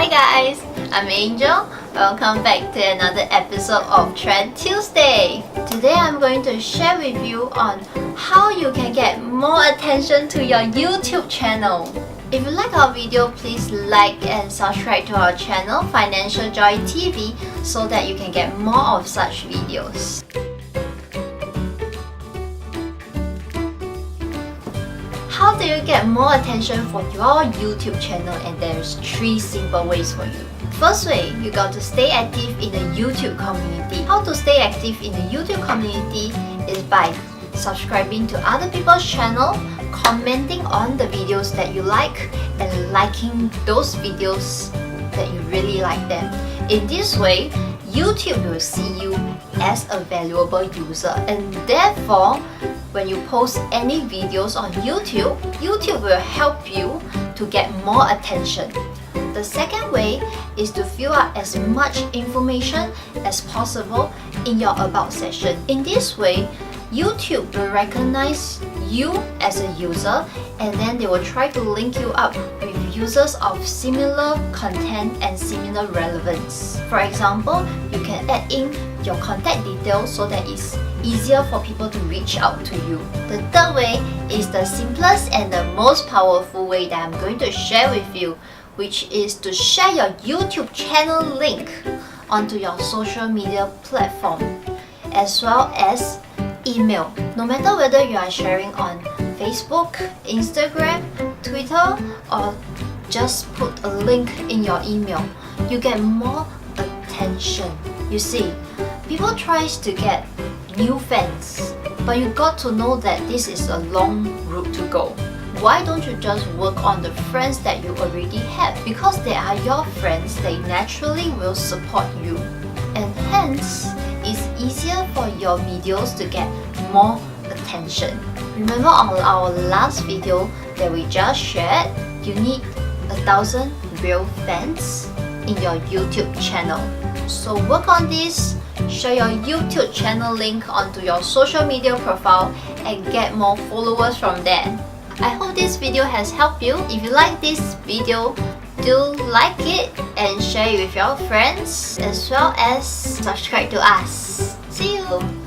Hi guys, I'm Angel. Welcome back to another episode of Trend Tuesday. Today I'm going to share with you on how you can get more attention to your YouTube channel. If you like our video, please like and subscribe to our channel Financial Joy TV so that you can get more of such videos. How do you get more attention for your YouTube channel? And there's 3 simple ways for you. First way, you got to stay active in the YouTube community. How to stay active in the YouTube community is by subscribing to other people's channel, commenting on the videos that you like, and liking those videos that you really like them. In this way, YouTube will see you as a valuable user, and therefore when you post any videos on YouTube, YouTube will help you to get more attention. The second way is to fill out as much information as possible in your About section. In this way, YouTube will recognize you as a user, and then they will try to link you up with users of similar content and similar relevance. For example, you can add in your contact details so that it's easier for people to reach out to you. The third way is the simplest and the most powerful way that I'm going to share with you, which is to share your YouTube channel link onto your social media platform as well as email. No matter whether you are sharing on Facebook, Instagram, Twitter, or just put a link in your email, you get more attention. You see, people tries to get new fans, but you got to know that this is a long route to go. Why don't you just work on the friends that you already have? Because they are your friends, they naturally will support you, and hence it's easier for your videos to get more attention. Remember on our last video that we just shared, you need 1,000 real fans in your YouTube channel. So work on this, share your YouTube channel link onto your social media profile and get more followers from there. I hope this video has helped you. If you like this video, do like it and share it with your friends as well as subscribe to us. See you!